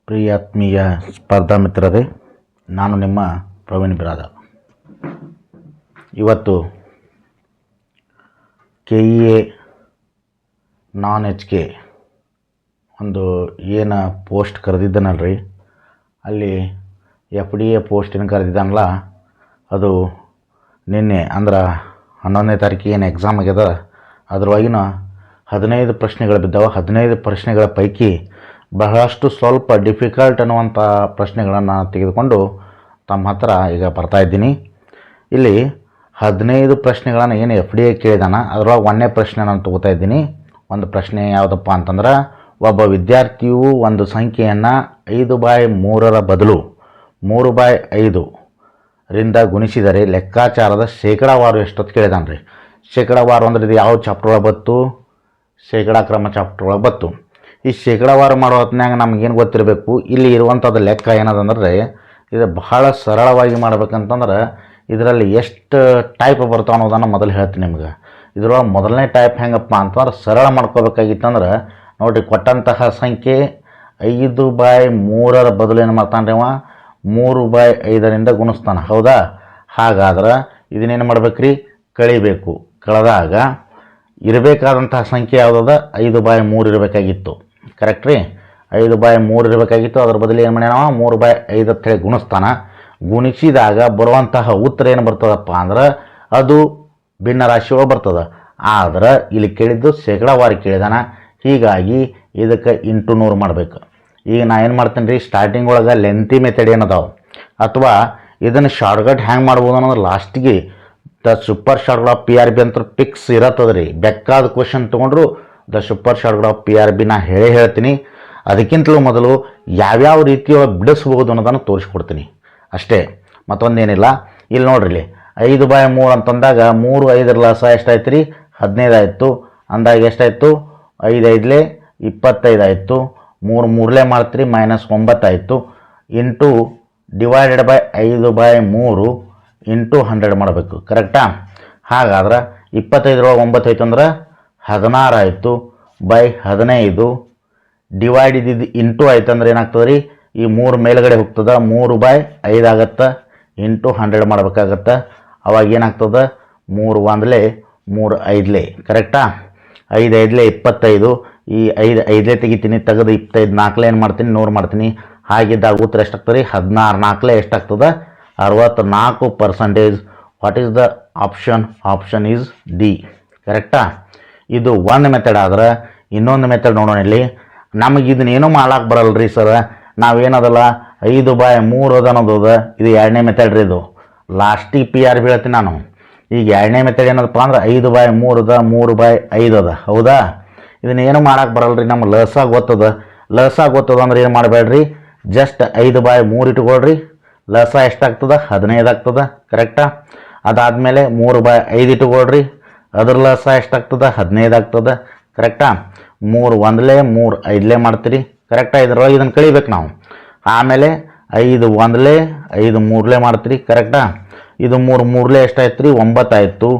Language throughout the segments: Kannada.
ಪ್ರಿಯಾತ್ಮೀಯ ಸ್ಪರ್ಧಾ ಮಿತ್ರರೇ, ನಾನು ನಿಮ್ಮ ಪ್ರವೀಣ್ ಬಿರಾದಾರ್. ಇವತ್ತು KEA non-HK ಒಂದು ಏನು ಪೋಸ್ಟ್ ಕರೆದಿದ್ದಾನಲ್ರಿ, ಅಲ್ಲಿ FDA ಪೋಸ್ಟಿನ ಕರೆದಿದ್ದಾನಲ್ಲ, ಅದು ನಿನ್ನೆ ಅಂದ್ರೆ 11ನೇ ತಾರೀಕಿಗೆ ಏನು ಎಕ್ಸಾಮ್ ಆಗ್ಯದ ಅದರೊಳಗಿನ 15 ಪ್ರಶ್ನೆಗಳು ಬಿದ್ದಾವೆ. 15 ಪ್ರಶ್ನೆಗಳ ಪೈಕಿ ಬಹಳಷ್ಟು ಸ್ವಲ್ಪ ಡಿಫಿಕಲ್ಟ್ ಅನ್ನುವಂಥ ಪ್ರಶ್ನೆಗಳನ್ನು ತೆಗೆದುಕೊಂಡು ತಮ್ಮ ಹತ್ರ ಈಗ ಬರ್ತಾಯಿದ್ದೀನಿ. ಇಲ್ಲಿ 15 ಪ್ರಶ್ನೆಗಳನ್ನು ಏನು FDA ಕೇಳಿದಾನ ಅದರೊಳಗೆ 1ನೇ ಪ್ರಶ್ನೆ ನಾನು ತೊಗೋತಾ ಇದ್ದೀನಿ. ಒಂದು ಪ್ರಶ್ನೆ ಯಾವುದಪ್ಪ ಅಂತಂದ್ರೆ, ಒಬ್ಬ ವಿದ್ಯಾರ್ಥಿಯು ಒಂದು ಸಂಖ್ಯೆಯನ್ನು 5/3 ಬದಲು 3/5 ರಿಂದ ಗುಣಿಸಿದರೆ ಲೆಕ್ಕಾಚಾರದ ಶೇಕಡಾವಾರು ಎಷ್ಟೊತ್ತು ಕೇಳಿದಾನೆ ರೀ. ಶೇಕಡಾವಾರು ಅಂದ್ರೆ ಇದು ಯಾವ ಚಾಪ್ಟರ್ ಒಳಗೆ ಬತ್ತು? ಶೇಕಡಾ ಕ್ರಮ ಚಾಪ್ಟರ್ ಒಳಗೆ ಬತ್ತು. ಈ ಶೇಕಡಾವಾರು ಮಾಡೋ ಹೊತ್ನ್ಯಾಗ ನಮಗೇನು ಗೊತ್ತಿರಬೇಕು, ಇಲ್ಲಿ ಇರುವಂಥದ್ದು ಲೆಕ್ಕ ಏನದಂದ್ರೆ, ಇದು ಬಹಳ ಸರಳವಾಗಿ ಮಾಡ್ಬೇಕಂತಂದ್ರೆ ಇದರಲ್ಲಿ ಎಷ್ಟು ಟೈಪ್ ಬರ್ತಾವೆ ಅನ್ನೋದನ್ನು ಮೊದಲು ಹೇಳ್ತೀನಿ ನಿಮ್ಗೆ. ಇದರೊಳಗೆ ಮೊದಲನೇ ಟೈಪ್ ಹೆಂಗಪ್ಪ ಅಂತಂದ್ರೆ, ಸರಳ ಮಾಡ್ಕೋಬೇಕಾಗಿತ್ತಂದ್ರೆ ನೋಡಿರಿ, ಕೊಟ್ಟಂತಹ ಸಂಖ್ಯೆ 5/3 ಬದಲು ಏನು ಮಾಡ್ತಾನೆ ರೀ ಅವ 3/5 ಗುಣಿಸ್ತಾನೆ. ಹೌದಾ? ಹಾಗಾದ್ರೆ ಇದನ್ನೇನು ಮಾಡ್ಬೇಕು ರೀ, ಕಳಿಬೇಕು. ಕಳೆದಾಗ ಇರಬೇಕಾದಂತಹ ಸಂಖ್ಯೆ ಯಾವುದದ 5/3 ಇರಬೇಕಾಗಿತ್ತು. ಕರೆಕ್ಟ್ ರೀ? 5/3 ಇರಬೇಕಾಗಿತ್ತು. ಅದ್ರ ಬದಲು ಏನು ಮಾಡ್ಯಾನ 3/5 ಅಂತ ಹೇಳಿ ಗುಣಿಸ್ತಾನೆ. ಗುಣಿಸಿದಾಗ ಬರುವಂತಹ ಉತ್ತರ ಏನು ಬರ್ತದಪ್ಪ ಅಂದ್ರೆ ಅದು ಭಿನ್ನ ರಾಶಿ ಒಳಗೆ ಬರ್ತದೆ. ಆದ್ರೆ ಇಲ್ಲಿ ಕೇಳಿದ್ದು ಶೇಕಡಾವಾರು ಕೇಳಿದಾನ, ಹೀಗಾಗಿ ಇದಕ್ಕೆ ಇಂಟು 100 ಮಾಡಬೇಕು. ಈಗ ನಾ ಏನು ಮಾಡ್ತೀನಿ ರೀ, ಸ್ಟಾರ್ಟಿಂಗ್ ಒಳಗೆ ಲೆಂತಿ ಮೆಥಡ್ ಏನದಾವೆ ಅಥವಾ ಇದನ್ನು ಶಾರ್ಟ್ಕಟ್ ಹ್ಯಾಂಗೆ ಮಾಡ್ಬೋದು ಅನ್ನೋದು ಲಾಸ್ಟಿಗೆ the super shortcut of PRB ಅಂತ ಪಿಕ್ಸ್ ಇರತ್ತದ ರೀ. ಬೇಕಾದ ಕ್ವಶನ್ ತೊಗೊಂಡ್ರು the super shortcut of PRB ನಾ ಹೇಳ್ತೀನಿ. ಅದಕ್ಕಿಂತಲೂ ಮೊದಲು ಯಾವ್ಯಾವ ರೀತಿಯೊಳಗೆ ಬಿಡಿಸ್ಬೋದು ಅನ್ನೋದನ್ನು ತೋರಿಸ್ಕೊಡ್ತೀನಿ ಅಷ್ಟೇ, ಮತ್ತೊಂದೇನಿಲ್ಲ. ಇಲ್ಲಿ ನೋಡ್ರಿ, ಇಲ್ಲಿ 5/3 ಅಂತಂದಾಗ 3 5 ಲಸ ಎಷ್ಟಾಯ್ತು ರೀ, 15 ಆಯಿತು. ಅಂದಾಗ ಎಷ್ಟಾಯಿತು, 5 5 25 ಆಯಿತು. 3 3 ಮಾಡ್ತೀರಿ, -9 ಆಯಿತು. ಇಂಟು ಡಿವೈಡೆಡ್ ಬೈ 5/3 ಇಂಟು 100 ಮಾಡಬೇಕು. ಕರೆಕ್ಟಾ? ಹಾಗಾದ್ರೆ 25 9 ಆಯ್ತು ಅಂದ್ರೆ 16 ಆಯಿತು. ಬೈ 15 ಡಿವೈಡ್ ಇದ್ದಿದ್ದು ಇಂಟು ಆಯ್ತು ಅಂದ್ರೆ ಏನಾಗ್ತದೆ ರೀ, ಈ 3 ಮೇಲ್ಗಡೆ ಹೋಗ್ತದೆ, 3/5 ಆಗತ್ತೆ. ಇಂಟು 100 ಮಾಡಬೇಕಾಗತ್ತೆ. ಅವಾಗ ಏನಾಗ್ತದೆ, 3 1 3 5 ಕರೆಕ್ಟಾ? 5 5 25. ಈ 5 5 ತೆಗಿತೀನಿ, ತೆಗೆದು 25 4 ಏನು ಮಾಡ್ತೀನಿ, 100 ಮಾಡ್ತೀನಿ. ಹಾಗಿದ್ದಾಗ ಉತ್ತರ ಎಷ್ಟಾಗ್ತದೆ ರೀ, 16 4 ಎಷ್ಟಾಗ್ತದೆ, 64%. What is the option? Option is D. ಕರೆಕ್ಟಾ? ಇದು ಒಂದು ಮೆಥಡ್. ಆದ್ರೆ ಇನ್ನೊಂದು ಮೆಥಡ್ ನೋಡೋಣ. ಇಲ್ಲಿ ನಮಗೆ ಇದನ್ನೇನೂ ಮಾಡಕ್ಕೆ ಬರಲ್ರಿ ಸರ್, ನಾವೇನದಲ್ಲ 5/3 ಅದ ಅನ್ನೋದು ಇದು 2ನೇ ಮೆಥಡ್ ರೀ. ಇದು ಲಾಸ್ಟಿಗೆ PRB ಹೇಳ್ತೀನಿ ನಾನು. ಈಗ 2ನೇ ಮೆಥಡ್ ಏನದಪ್ಪ ಅಂದ್ರೆ 5/3 3/5 ಅದ. ಹೌದಾ? ಇದನ್ನೇನು ಮಾಡಕ್ಕೆ ಬರಲ್ರಿ, ನಮ್ಮ ಲಸ ಗೊತ್ತದ ಅಂದ್ರೆ ಏನು ಮಾಡಬೇಡ್ರಿ, ಜಸ್ಟ್ 5/3 ಇಟ್ಕೊಳ್ರಿ. ಲಸ ಎಷ್ಟಾಗ್ತದೆ, 15 ಆಗ್ತದೆ. ಕರೆಕ್ಟಾ? ಅದಾದಮೇಲೆ 3/5 ಇಟ್ಕೊಳ್ರಿ, ಅದ್ರ ಲಸ ಎಷ್ಟಾಗ್ತದೆ, 15 ಆಗ್ತದೆ. ಕರೆಕ್ಟಾ? 3 1 3 5 ಮಾಡ್ತೀರಿ. ಕರೆಕ್ಟಾ? ಇದರೊಳಗೆ ಇದನ್ನು ಕಳಿಬೇಕು ನಾವು. ಆಮೇಲೆ 5 1 5 3 ಮಾಡ್ತೀರಿ. ಕರೆಕ್ಟಾ? ಇದು 3 3 ಎಷ್ಟಾಯ್ತು ರೀ, 9 ಆಯಿತು.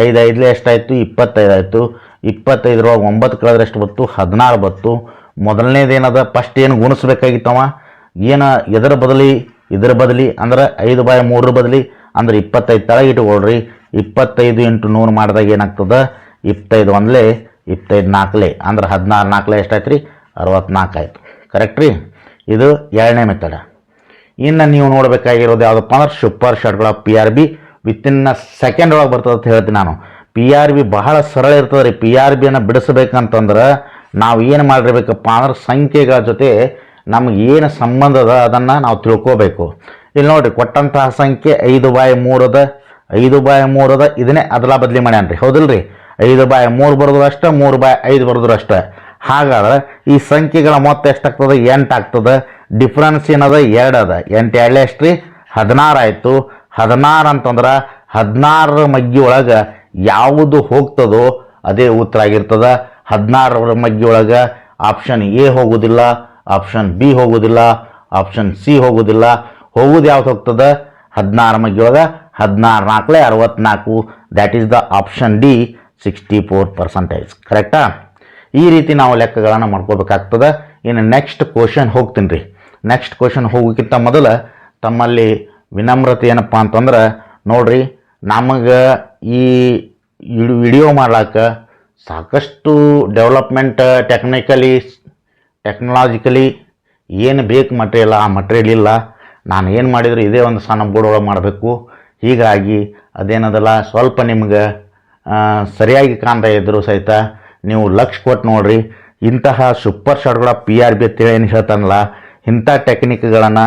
5 5 ಎಷ್ಟಾಯಿತು, 25 ಆಯಿತು. 25 9 ಕಳೆದ್ರೆ ಎಷ್ಟು ಬತ್ತು, 16 ಬತ್ತು. ಮೊದಲನೇದೇನದ, ಫಸ್ಟ್ ಏನು ಗುಣಿಸ್ಬೇಕಾಗಿತ್ತವ, ಏನು ಇದರ ಬದಲಿ ಅಂದ್ರೆ 5/3 ಬದಲಿ ಅಂದ್ರೆ 25 ತಳಗೆ ಇಟ್ಕೊಳ್ರಿ. 25 ಇಂಟು 100 ಮಾಡಿದಾಗ ಏನಾಗ್ತದೆ, 25 1 25 4 ಅಂದ್ರೆ 16 4 ಎಷ್ಟಾಯ್ತು ರೀ, 64 ಆಯಿತು. ಕರೆಕ್ಟ್ ರೀ? ಇದು 2ನೇ ಮೆಥಡ್. ಇನ್ನು ನೀವು ನೋಡಬೇಕಾಗಿರೋದು ಯಾವುದಪ್ಪ ಅಂದ್ರೆ super shortcut of PRB. Within second ಒಳಗೆ ಬರ್ತದೆ ಅಂತ ಹೇಳ್ತೀನಿ ನಾನು. PRB ಬಹಳ ಸರಳ ಇರ್ತದೆ ರೀ. PRBಯನ್ನು ಬಿಡಿಸ್ಬೇಕಂತಂದ್ರೆ ನಾವು ಏನು ಮಾಡಿರ್ಬೇಕಪ್ಪ ಅಂದ್ರೆ ಸಂಖ್ಯೆಗಳ ಜೊತೆ ನಮ್ಗೆ ಏನು ಸಂಬಂಧ ಅದ ಅದನ್ನು ನಾವು ತಿಳ್ಕೋಬೇಕು. ಇಲ್ಲಿ ನೋಡಿರಿ, ಕೊಟ್ಟಂತಹ ಸಂಖ್ಯೆ 5/3 ಅದ. 5/3 ಅದ, ಇದನ್ನೇ ಅದಲ ಬದಲಿ ಮಾಡ್ಯಾನ್ರಿ. ಹೌದಿಲ್ರಿ? 5/3 ಬರೋದು ಅಷ್ಟೇ, 3/5 ಬರೋದು ಅಷ್ಟೇ. ಹಾಗಾದ್ರೆ ಈ ಸಂಖ್ಯೆಗಳ ಮೊತ್ತ ಎಷ್ಟಾಗ್ತದೆ, 8 ಆಗ್ತದೆ. ಡಿಫ್ರೆನ್ಸ್ ಏನದ, 2 ಅದ. 8 2 ಎಷ್ಟು ರೀ, 16 ಆಯಿತು. 16 ಅಂತಂದ್ರೆ 16ರ ಮಗ್ಗಿ ಒಳಗೆ ಯಾವುದು ಹೋಗ್ತದೋ ಅದೇ ಉತ್ತರ ಆಗಿರ್ತದೆ. 16ರ ಮಗ್ಗಿ ಒಳಗೆ ಆಪ್ಷನ್ ಎ ಹೋಗೋದಿಲ್ಲ, ಆಪ್ಷನ್ ಬಿ ಹೋಗೋದಿಲ್ಲ, ಆಪ್ಷನ್ ಸಿ ಹೋಗೋದಿಲ್ಲ. ಹೋಗೋದು ಯಾವ್ದು ಹೋಗ್ತದೆ, 16 ಮಗ್ಗಿ ಒಳಗೆ 16 4 64. That is the option D, 64%. ಕರೆಕ್ಟಾ? ಈ ರೀತಿ ನಾವು ಲೆಕ್ಕಗಳನ್ನು ಮಾಡ್ಕೋಬೇಕಾಗ್ತದೆ. ಇನ್ನು ನೆಕ್ಸ್ಟ್ ಕ್ವಶನ್ ಹೋಗ್ತೀನಿ ರೀ. ನೆಕ್ಸ್ಟ್ ಕ್ವಶನ್ ಹೋಗೋಕ್ಕಿಂತ ಮೊದಲು ತಮ್ಮಲ್ಲಿ ವಿನಮ್ರತೆ ಏನಪ್ಪ ಅಂತಂದ್ರೆ ನೋಡ್ರಿ, ನಮಗೆ ಈ ವಿಡಿಯೋ ಮಾಡ್ಲಿಕ್ಕೆ ಸಾಕಷ್ಟು ಡೆವಲಪ್ಮೆಂಟ್ ಟೆಕ್ನಾಲಜಿಕಲಿ ಏನು ಬೇಕು ಮಟೀರಿಯಲ್, ಆ ಮಟೀರಿಯಲ್ ಇಲ್ಲ. ನಾನು ಏನು ಮಾಡಿದ್ರು ಇದೇ ಒಂದು ಸಣ್ಣ ಬೋರ್ಡ್ ಒಳಗೆ ಮಾಡಬೇಕು. ಹೀಗಾಗಿ ಅದೇನದಲ್ಲ ಸ್ವಲ್ಪ ನಿಮ್ಗೆ ಸರಿಯಾಗಿ ಕಾಣ್ತಾ ಇದ್ದರೂ ಸಹಿತ ನೀವು ಲಕ್ಷ ಕೊಟ್ಟು ನೋಡಿರಿ. ಇಂತಹ ಸೂಪರ್ ಶಾಟ್ಗಳ PRB ಅಂತೇಳಿ ಏನು ಹೇಳ್ತಾನಲ್ಲ, ಇಂಥ ಟೆಕ್ನಿಕ್ಗಳನ್ನು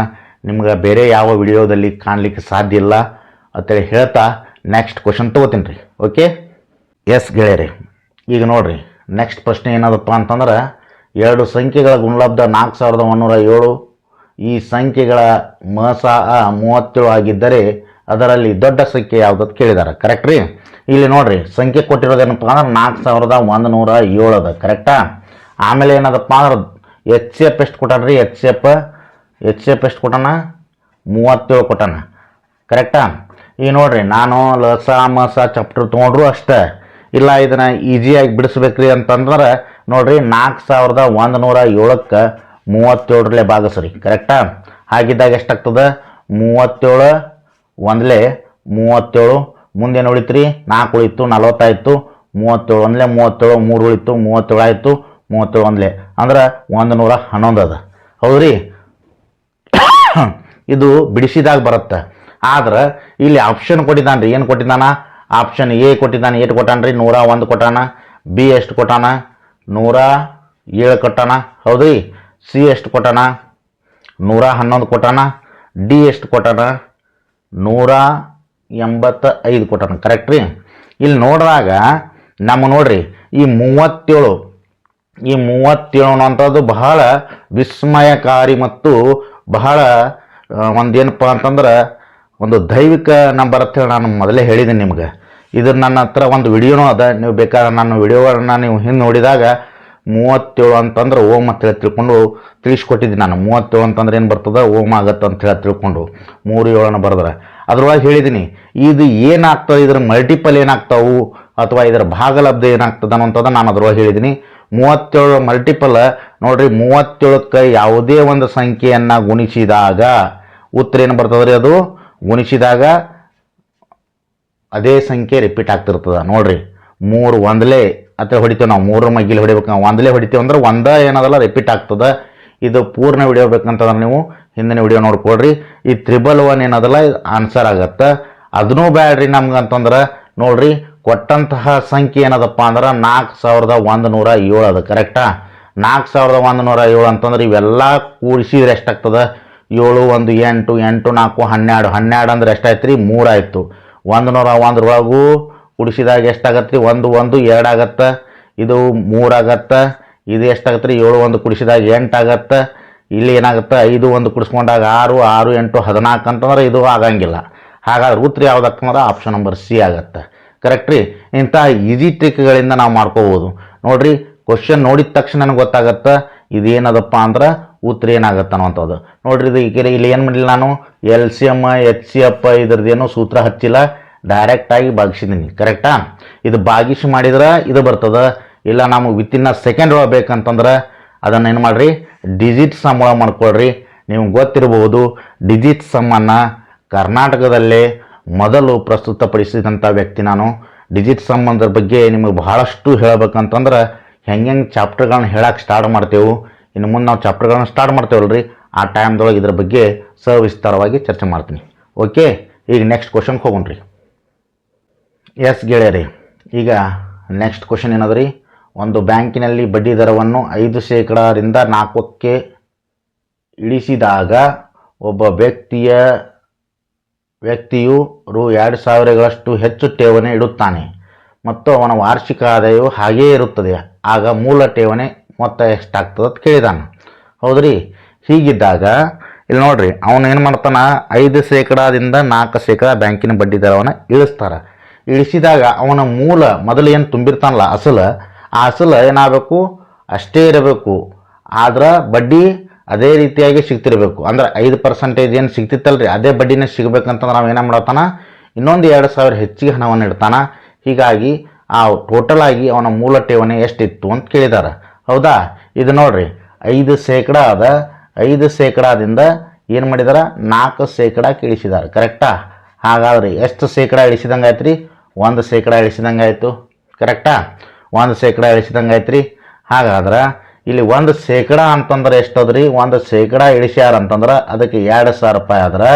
ನಿಮ್ಗೆ ಬೇರೆ ಯಾವ ವಿಡಿಯೋದಲ್ಲಿ ಕಾಣಲಿಕ್ಕೆ ಸಾಧ್ಯ ಇಲ್ಲ ಅಂತೇಳಿ ಹೇಳ್ತಾ ನೆಕ್ಸ್ಟ್ ಕ್ವಶನ್ ತೊಗೋತೀನಿ ರೀ. ಓಕೆ, ಎಸ್ ಗೆಳೆಯರಿ, ಈಗ ನೋಡಿರಿ ನೆಕ್ಸ್ಟ್ ಪ್ರಶ್ನೆ ಏನದಪ್ಪ ಅಂತಂದ್ರೆ, 2 ಸಂಖ್ಯೆಗಳ ಗುಣಲಬ್ಧ 4107. ಈ ಸಂಖ್ಯೆಗಳ ಮಸಾ 37 ಆಗಿದ್ದರೆ ಅದರಲ್ಲಿ ದೊಡ್ಡ ಸಂಖ್ಯೆ ಯಾವುದಂತ ಕೇಳಿದ್ದಾರೆ. ಕರೆಕ್ಟ್ ರೀ. ಇಲ್ಲಿ ನೋಡ್ರಿ ಸಂಖ್ಯೆ ಕೊಟ್ಟಿರೋದೇನಪ್ಪ ಅಂದ್ರೆ 4107 ಅದ. ಕರೆಕ್ಟಾ? ಆಮೇಲೆ ಏನದಪ್ಪ ಅಂದ್ರೆ HCF ಎಷ್ಟು ಕೊಟ್ಟಾನ್ರಿ? HCF ಎಷ್ಟು ಕೊಟ್ಟಾನ? 37 ಕೊಟ್ಟಾನ. ಕರೆಕ್ಟಾ? ಈಗ ನೋಡ್ರಿ, ನಾನು ಲಸ ಮಸ ಚಾಪ್ಟರ್ ತೊಗೊಂಡ್ರು ಅಷ್ಟೇ ಇಲ್ಲ, ಇದನ್ನು ಈಸಿಯಾಗಿ ಬಿಡಿಸ್ಬೇಕ್ರಿ ಅಂತಂದ್ರೆ ನೋಡ್ರಿ 4107ಕ್ಕೆ 37ರಲ್ಲೇ ಭಾಗಿಸ್ರಿ. ಕರೆಕ್ಟಾ? ಹಾಗಿದ್ದಾಗ ಎಷ್ಟಾಗ್ತದೆ? 37 ಒಂದಲೇ 37, ಮುಂದೇನು ಉಳಿತ್ರಿ? 4 ಉಳಿತು, 40 ಆಯಿತು. 37 ಒಂದಲೇ 37, 3 ಉಳಿತು, 37 ಆಯಿತು. 37 ಒಂದಲೇ ಅಂದ್ರೆ 111 ಅದ. ಹೌದ್ರಿ? ಇದು ಬಿಡಿಸಿದಾಗ ಬರುತ್ತೆ. ಆದ್ರೆ ಇಲ್ಲಿ ಆಪ್ಷನ್ ಕೊಟ್ಟಿದ್ದಾನೆ ರೀ. ಏನು ಕೊಟ್ಟಿದ್ದಾನ? ಆಪ್ಷನ್ ಎ ಕೊಟ್ಟಿದ್ದಾನೆ. ಎಷ್ಟು ಕೊಟ್ಟಾನ ರೀ? 101 ಕೊಟ್ಟಾನ. ಬಿ ಎಷ್ಟು ಕೊಟ್ಟಾನ? 107 ಕೊಟ್ಟಾನ. ಹೌದ್ರಿ? ಸಿ ಎಷ್ಟು ಕೊಟ್ಟಾನ? 111 ಕೊಟ್ಟಾನ. ಡಿ ಎಷ್ಟು ಕೊಟ್ಟಾನ? 185 ಕೊಟ್ಟಾನ. ಕರೆಕ್ಟ್ ರೀ. ಇಲ್ಲಿ ನೋಡಿದಾಗ ನೋಡ್ರಿ ಈ 37 ಅನ್ನೋಂಥದ್ದು ಬಹಳ ವಿಸ್ಮಯಕಾರಿ ಮತ್ತು ಬಹಳ ಒಂದೇನಪ್ಪ ಅಂತಂದ್ರೆ ಒಂದು ದೈವಿಕ ನಂಬರ್ ಅಂತ ಹೇಳಿ ನಾನು ಮೊದಲೇ ಹೇಳಿದ್ದೀನಿ ನಿಮ್ಗೆ. ಇದು ನನ್ನ ಹತ್ರ ಒಂದು ವಿಡಿಯೋನೂ ಅದ. ನೀವು ಬೇಕಾದ್ರೆ ನನ್ನ ವಿಡಿಯೋಗಳನ್ನ ನೀವು ಹಿಂದೆ ನೋಡಿದಾಗ 37 ಅಂತಂದ್ರೆ ಓಮ್ ಅಂತೇಳಿ ತಿಳ್ಕೊಂಡು ತಿಳಿಸ್ಕೊಟ್ಟಿದ್ದೀನಿ ನಾನು. 37 ಅಂತಂದ್ರೆ ಏನು ಬರ್ತದೆ? ಓಮ್ ಆಗತ್ತೆ ಅಂತ ಹೇಳಿ ತಿಳ್ಕೊಂಡು 37 ಬರೆದ್ರೆ ಅದ್ರೊಳಗೆ ಹೇಳಿದ್ದೀನಿ ಇದು ಏನಾಗ್ತದೆ, ಇದ್ರ ಮಲ್ಟಿಪಲ್ ಏನಾಗ್ತಾವು ಅಥವಾ ಇದರ ಭಾಗಲಬ್ಧ ಏನಾಗ್ತದೆ ಅನ್ನೋಂಥದ್ದು ನಾನು ಅದ್ರೊಳಗೆ ಹೇಳಿದ್ದೀನಿ. 37 ಮಲ್ಟಿಪಲ್ ನೋಡ್ರಿ, 37ಕ್ಕೆ ಯಾವುದೇ ಒಂದು ಸಂಖ್ಯೆಯನ್ನು ಗುಣಿಸಿದಾಗ ಉತ್ತರ ಏನು ಬರ್ತದೆ ರೀ? ಅದು ಗುಣಿಸಿದಾಗ ಅದೇ ಸಂಖ್ಯೆ ರಿಪೀಟ್ ಆಗ್ತಿರ್ತದೆ. ನೋಡ್ರಿ 3 ಒಂದಲೇ ಅಥವಾ ಹೊಡಿತೇವೆ ನಾವು, 3 ಮಗ್ಗಿಲಿ ಹೊಡಿಬೇಕು. ನಾವು ಒಂದಲೇ ಹೊಡಿತೇವೆ ಅಂದ್ರೆ ಏನದಲ್ಲ ರಿಪೀಟ್ ಆಗ್ತದೆ. ಇದು ಪೂರ್ಣ ವಿಡಿಯೋ ಬೇಕಂತಂದ್ರೆ ನೀವು ಹಿಂದಿನ ವಿಡಿಯೋ ನೋಡ್ಕೊಳ್ರಿ. ಈ 111 ಏನದಲ್ಲ ಆನ್ಸರ್ ಆಗತ್ತೆ. ಅದನ್ನೂ ಬ್ಯಾಡ್ರಿ ನಮ್ಗಂತಂದ್ರೆ ನೋಡ್ರಿ ಕೊಟ್ಟಂತಹ ಸಂಖ್ಯೆ ಏನದಪ್ಪ ಅಂದ್ರೆ 4107 ಅದು. ಕರೆಕ್ಟಾ? 4107 ಅಂತಂದ್ರೆ ಇವೆಲ್ಲ ಕೂಡಿಸಿದ್ರೆ ಎಷ್ಟಾಗ್ತದೆ? 7 1 8 8 4 12 12 ಅಂದ್ರೆ ಎಷ್ಟಾಯ್ತು ರೀ? 3 ಆಯಿತು. 101 ಕೂಡಿಸಿದಾಗ ಎಷ್ಟಾಗತ್ತೆ ರೀ? 1 1 2 ಆಗತ್ತೆ. ಇದು 3 ಆಗತ್ತೆ. ಇದು ಎಷ್ಟಾಗತ್ತೆ ರೀ? 7 1 ಕೂಡಿಸಿದಾಗ 8 ಆಗತ್ತೆ. ಇಲ್ಲಿ ಏನಾಗುತ್ತೆ? 5 1 ಕೂಡಿಸ್ಕೊಂಡಾಗ 6 6 8 14 ಅಂತಂದ್ರೆ ಇದು ಆಗಂಗಿಲ್ಲ. ಹಾಗಾದ್ರೆ ಉತ್ತರ ಯಾವುದಾಗ್ತಂದ್ರೆ ಆಪ್ಷನ್ ನಂಬರ್ ಸಿ ಆಗತ್ತೆ. ಕರೆಕ್ಟ್ ರೀ. ಇಂಥ ಈಸಿ ಟ್ರಿಕ್ಗಳಿಂದ ನಾವು ಮಾಡ್ಕೋಬೋದು. ನೋಡ್ರಿ ಕ್ವಶನ್ ನೋಡಿದ ತಕ್ಷಣ ನನಗೆ ಗೊತ್ತಾಗತ್ತೆ ಇದೇನದಪ್ಪ ಅಂದ್ರೆ ಉತ್ತರ ಏನಾಗತ್ತೆ ಅನ್ನೋಂಥದ್ದು. ನೋಡ್ರಿ ಇದು ಇಲ್ಲಿ ಏನು ಮಾಡಿಲ್ಲ ನಾನು, LCM HCF ಇದ್ರದ್ದೇನು ಸೂತ್ರ ಹಚ್ಚಿಲ್ಲ, ಡೈರೆಕ್ಟಾಗಿ ಭಾಗಿಸಿದ್ದೀನಿ. ಕರೆಕ್ಟಾ? ಇದು ಭಾಗಿಸಿ ಮಾಡಿದ್ರೆ ಇದು ಬರ್ತದೆ. ಇಲ್ಲ ನಮಗೆ ವಿತಿನ್ ಸೆಕೆಂಡ್ ಒಳಗೆ ಬೇಕಂತಂದ್ರೆ ಅದನ್ನು ಏನು ಮಾಡಿರಿ? ಡಿಜಿಟ್ ಸಮ್ ಒಳಗೆ ಮಾಡ್ಕೊಳ್ರಿ. ನಿಮ್ಗೆ ಗೊತ್ತಿರಬಹುದು ಡಿಜಿಟ್ ಸಮ್ಮನ್ನು ಕರ್ನಾಟಕದಲ್ಲೇ ಮೊದಲು ಪ್ರಸ್ತುತಪಡಿಸಿದಂಥ ವ್ಯಕ್ತಿ ನಾನು. ಡಿಜಿಟ್ ಸಂಬಂಧದ ಬಗ್ಗೆ ನಿಮಗೆ ಬಹಳಷ್ಟು ಹೇಳಬೇಕಂತಂದ್ರೆ ಹೆಂಗೆ ಚಾಪ್ಟರ್ಗಳನ್ನ ಹೇಳಕ್ಕೆ ಸ್ಟಾರ್ಟ್ ಮಾಡ್ತೇವೆ, ಇನ್ನು ಮುಂದೆ ನಾವು ಚಾಪ್ಟರ್ಗಳನ್ನ ಸ್ಟಾರ್ಟ್ ಮಾಡ್ತೇವಲ್ರಿ, ಆ ಟೈಮ್ದೊಳಗೆ ಇದ್ರ ಬಗ್ಗೆ ಸವಿಸ್ತಾರವಾಗಿ ಚರ್ಚೆ ಮಾಡ್ತೀನಿ. ಓಕೆ, ಈಗ ನೆಕ್ಸ್ಟ್ ಕ್ವಶನ್ಗೆ ಹೋಗೋಣ್ರಿ. ಎಸ್ ಗೆಳೆಯರಿ, ಈಗ ನೆಕ್ಸ್ಟ್ ಕ್ವಶನ್ ಏನದ್ರಿ? ಒಂದು ಬ್ಯಾಂಕಿನಲ್ಲಿ ಬಡ್ಡಿ ದರವನ್ನು 5% 4ಕ್ಕೆ ಇಳಿಸಿದಾಗ ಒಬ್ಬ ವ್ಯಕ್ತಿಯು ರು 2000ಗಳಷ್ಟು ಹೆಚ್ಚು ಠೇವಣಿ ಇಡುತ್ತಾನೆ ಮತ್ತು ಅವನ ವಾರ್ಷಿಕ ಆದಾಯವು ಹಾಗೆಯೇ ಇರುತ್ತದೆ. ಆಗ ಮೂಲ ಠೇವಣಿ ಮೊತ್ತ ಎಷ್ಟಾಗ್ತದೆ ಅಂತ ಕೇಳಿದಾನೆ. ಹೌದ್ರಿ? ಹೀಗಿದ್ದಾಗ ಇಲ್ಲಿ ನೋಡ್ರಿ ಅವನು ಏನು ಮಾಡ್ತಾನೆ? 5% 4% ಬ್ಯಾಂಕಿನ ಬಡ್ಡಿ ದರವನ್ನು ಇಳಿಸ್ತಾರೆ. ಇಳಿಸಿದಾಗ ಅವನ ಮೂಲ ಮೊದಲು ಏನು ತುಂಬಿರ್ತಾನಲ್ಲ ಅಸಲು, ಆ ಅಸಲು ಏನಾಗಬೇಕು? ಅಷ್ಟೇ ಇರಬೇಕು. ಆದ್ರೆ ಬಡ್ಡಿ ಅದೇ ರೀತಿಯಾಗಿ ಸಿಗ್ತಿರ್ಬೇಕು. ಅಂದ್ರೆ 5% ಏನು ಸಿಗ್ತಿತ್ತಲ್ರಿ ಅದೇ ಬಡ್ಡಿನೇ ಸಿಗಬೇಕಂತಂದ್ರೆ ನಾವು ಏನ ಮಾಡತ್ತಾನ? ಇನ್ನೊಂದು 2000 ಹೆಚ್ಚಿಗೆ ಹಣವನ್ನು ಇಡ್ತಾನೆ. ಹೀಗಾಗಿ ಆ ಟೋಟಲ್ ಆಗಿ ಅವನ ಮೂಲ ಠೇವಣಿ ಎಷ್ಟಿತ್ತು ಅಂತ ಕೇಳಿದ್ದಾರೆ. ಹೌದಾ? ಇದು ನೋಡ್ರಿ 5% ಅದ. 5% ಏನು ಮಾಡಿದಾರೆ 4% ಇಳಿಸಿದ್ದಾರೆ. ಕರೆಕ್ಟಾ? ಹಾಗಾದ್ರೆ ಎಷ್ಟು ಶೇಕಡ ಇಳಿಸಿದಂಗೆ ಆಯ್ತು ರೀ? 1% ಇಳಿಸಿದಂಗೆ ಆಯಿತು. ಕರೆಕ್ಟಾ? 1% ಇಳಿಸಿದಂಗೆ ಆಯ್ತು ರೀ. ಹಾಗಾದ್ರೆ ಇಲ್ಲಿ 1% ಅಂತಂದ್ರೆ ಎಷ್ಟದ ರೀ? 1% ಇಳಿಸ್ಯಾರ ಅಂತಂದ್ರೆ ಅದಕ್ಕೆ 2,000 ರೂಪಾಯಿ ಆದ್ರೆ